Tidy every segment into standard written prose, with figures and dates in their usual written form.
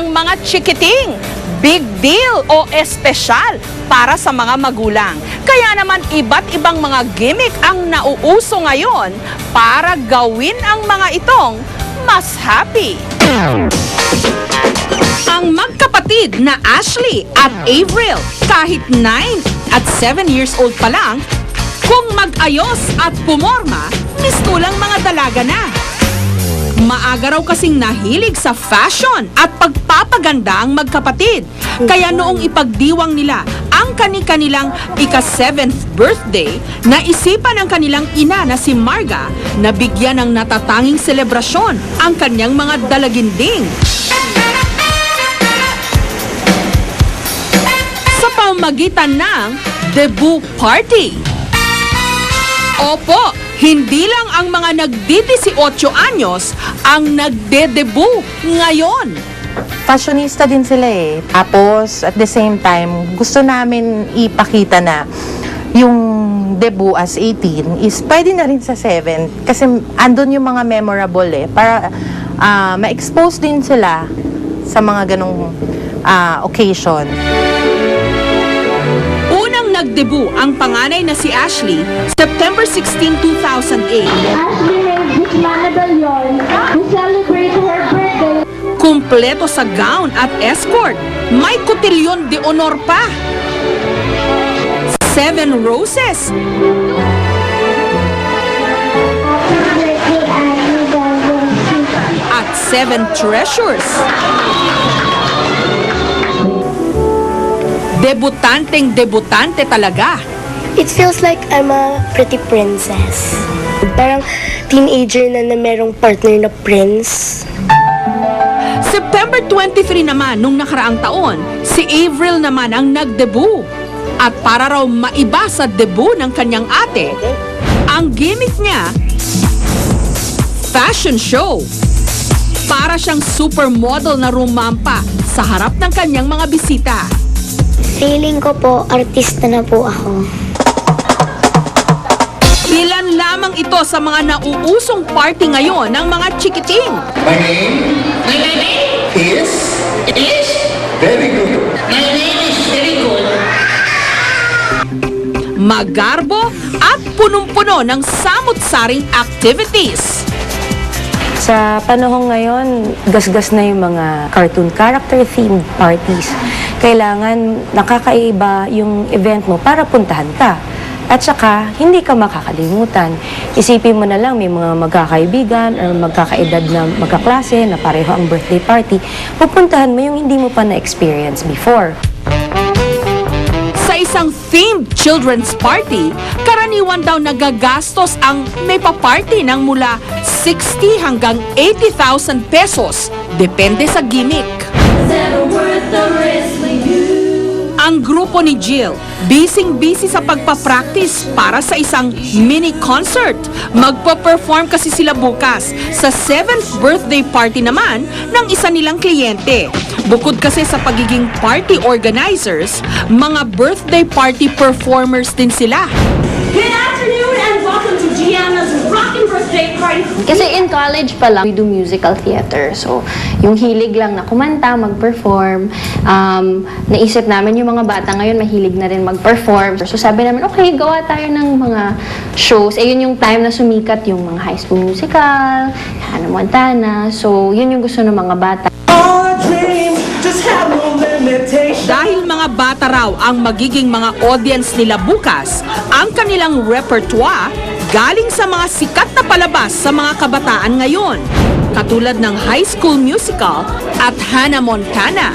ng mga chikiting. Big deal o espesyal para sa mga magulang. Kaya naman iba't ibang mga gimmick ang nauuso ngayon para gawin ang mga itong mas happy. Ang magkapatid na Ashley at Avril, kahit 9 at 7 years old pa lang, kung mag-ayos at pumorma, mistulang mga dalaga na. Maaga raw kasing nahilig sa fashion at pagpapaganda ang magkapatid. Kaya noong ipagdiwang nila ang kani-kanilang ika-7th birthday, naisipan ng kanilang ina na si Marga na bigyan ng natatanging selebrasyon ang kanyang mga dalaginding. Sa pamamagitan ng debut party. Opo, hindi lang ang mga nagdi-18 anyos ang nagde-debut ngayon. Fashionista din sila eh. Tapos, at the same time, gusto namin ipakita na yung debut as 18 is pwede na rin sa 7. Kasi andun yung mga memorable eh. Para ma-expose din sila sa mga ganong occasion. Nagdebut ang panganay na si Ashley, September 16, 2008. Ashley named this medallion to celebrate her birthday. Kumpleto sa gown at escort. May kotilyon de honor pa. 7 roses. At 7 treasures. Debutanteng-debutante talaga. It feels like I'm a pretty princess. Parang teenager na merong partner na prince. September 23 naman nung nakaraang taon, si Avril naman ang nagdebut. At para raw maiba sa debut ng kanyang ate, ang gimmick niya, fashion show. Para siyang supermodel na rumampa sa harap ng kanyang mga bisita. Feeling ko po, artista na po ako. Ilan lamang ito sa mga nauusong party ngayon ng mga chikiting. My name is very good. My name is very good. Magarbo at punong-puno ng samut-saring activities. Sa panahon ngayon, gasgas na yung mga cartoon character-themed parties. Kailangan nakakaiba yung event mo para puntahan ka. At saka, hindi ka makakalimutan. Isipin mo na lang may mga magkakaibigan or magkakaedad na magkaklase na pareho ang birthday party. Pupuntahan mo yung hindi mo pa na-experience before. Sa isang themed children's party, karaniwan daw nagagastos ang may pa-party ng mula 60 hanggang 80,000 pesos. Depende sa gimmick. Ang grupo ni Jill, busy sa pagpapractice para sa isang mini concert. Magpa-perform kasi sila bukas sa 7th birthday party naman ng isa nilang kliyente. Bukod kasi sa pagiging party organizers, mga birthday party performers din sila. Good afternoon and welcome to Gianna's Rockin' Birthday Party. Kasi in college pa lang, we do musical theater. So, yung hilig lang na kumanta, mag-perform. Naisip namin yung mga bata ngayon, mahilig na rin mag-perform. So, sabi namin, okay, gawa tayo ng mga shows. Eh, yun yung time na sumikat yung mga High School Musical, Hannah Montana. So, yun yung gusto ng mga bata. Dahil mga bata raw ang magiging mga audience nila bukas, ang kanilang repertoire galing sa mga sikat na palabas sa mga kabataan ngayon, katulad ng High School Musical at Hannah Montana.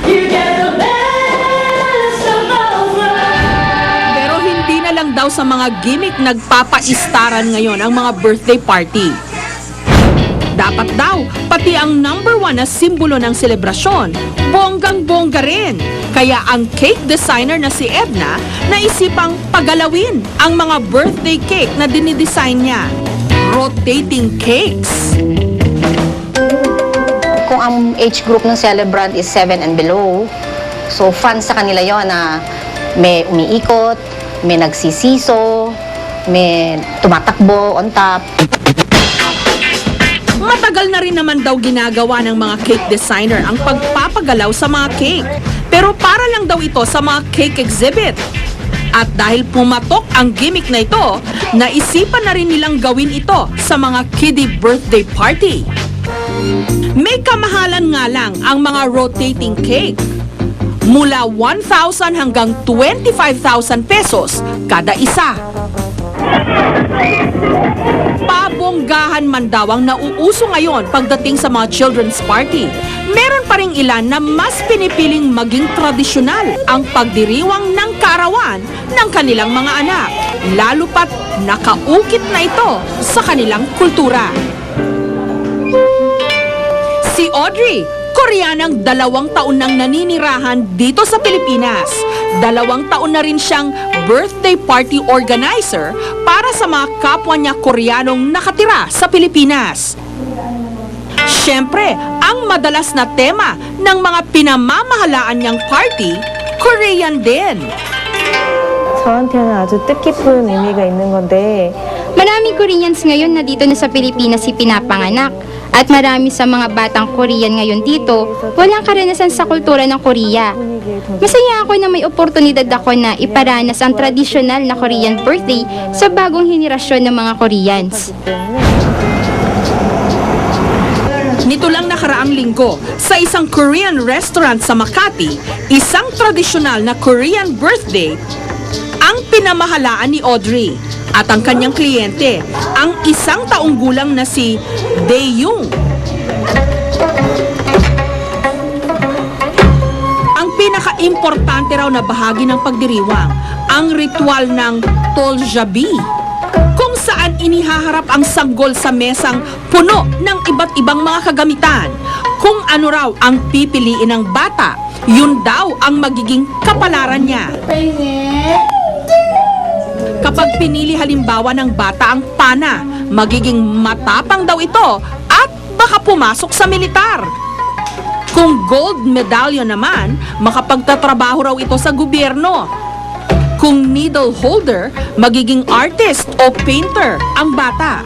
Pero hindi na lang daw sa mga gimmick nagpapaistaran ngayon ang mga birthday party. Dapat daw, pati ang number 1 na simbolo ng selebrasyon, bonggang-bongga rin. Kaya ang cake designer na si Edna, naisipang pagalawin ang mga birthday cake na dinidesign niya. Rotating cakes. Kung ang age group ng celebrant is 7 and below, so fun sa kanila yon na may umiikot, may nagsisiso, may tumatakbo on top. Matagal na rin naman daw ginagawa ng mga cake designer ang pagpapagalaw sa mga cake. Pero para lang daw ito sa mga cake exhibit. At dahil pumatok ang gimmick na ito, naisipan na rin nilang gawin ito sa mga kiddie birthday party. May kamahalan nga lang ang mga rotating cake. Mula 1,000 hanggang 25,000 pesos kada isa. Pabonggahan man daw ang nauuso ngayon pagdating sa mga children's party. Meron pa ring ilan na mas pinipiling maging tradisyonal ang pagdiriwang ng kaarawan ng kanilang mga anak. Lalo pat nakaukit na ito sa kanilang kultura. Si Audrey, Koreanang 2 taon nang naninirahan dito sa Pilipinas. 2 taon na rin siyang birthday party organizer para sa mga kapwa niya Koreanong nakatira sa Pilipinas. Siyempre, ang madalas na tema ng mga pinamamahalaan niyang party, Korean din. 저한테는 아주 뜻깊은 의미가 있는 건데 Maraming Koreans ngayon na dito na sa Pilipinas ipinapanganak. At marami sa mga batang Korean ngayon dito, walang karanasan sa kultura ng Korea. Masaya ako na may oportunidad ako na iparanas ang tradisyonal na Korean birthday sa bagong henerasyon ng mga Koreans. Nito lang nakaraang linggo, sa isang Korean restaurant sa Makati, isang tradisyonal na Korean birthday ang pinamahalaan ni Audrey. At ang kanyang kliyente, ang 1 taong gulang na si Dae-young. Ang pinaka-importante raw na bahagi ng pagdiriwang, ang ritual ng toljabi, kung saan inihaharap ang sanggol sa mesang puno ng iba't ibang mga kagamitan. Kung ano raw ang pipiliin ng bata, yun daw ang magiging kapalaran niya. Kapag pinili halimbawa ng bata ang pana, magiging matapang daw ito at baka pumasok sa militar. Kung gold medallion naman, makapagtatrabaho raw ito sa gobyerno. Kung needle holder, magiging artist o painter ang bata.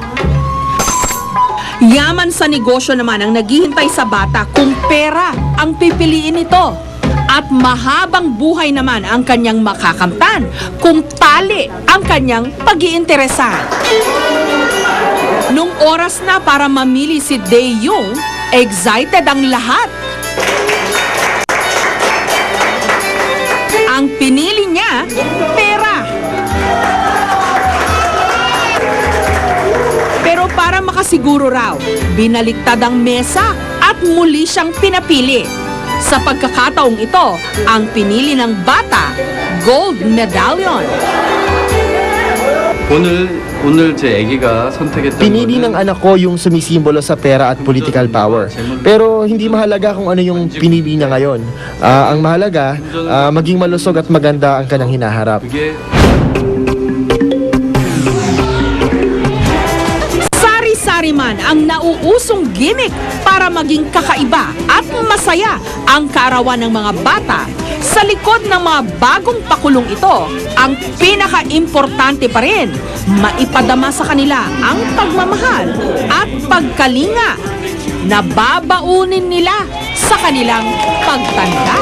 Yaman sa negosyo naman ang naghihintay sa bata kung pera ang pipiliin nito. At mahabang buhay naman ang kanyang makakamtan kung tali ang kanyang pag-iinteresan. Nung oras na para mamili si Dae-young, excited ang lahat. Ang pinili niya, pera. Pero para makasiguro raw, binaliktad ang mesa at muli siyang pinapili. Sa pagkakataong ito, ang pinili ng bata, gold medallion. 오늘 제 아기가 선택했던 Pinili ng anak ko yung sumisimbolo sa pera at political power. Pero hindi mahalaga kung ano yung pinili niya ngayon. Ang mahalaga, maging malusog at maganda ang kanyang hinaharap. 그게 Sari-sari man ang nauusong gimmick para maging kakaiba at masaya ang kaarawan ng mga bata. Sa likod ng mga bagong pakulong ito, ang pinaka-importante pa rin, maipadama sa kanila ang pagmamahal at pagkalinga na babaunin nila sa kanilang pagtanda.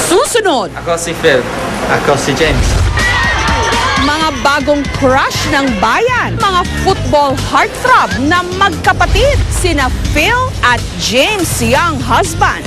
Susunod, Ako si Phil. Ako si James. mga bagong crush ng bayan, mga football heartthrob na magkapatid, sina Phil at James Young Husband.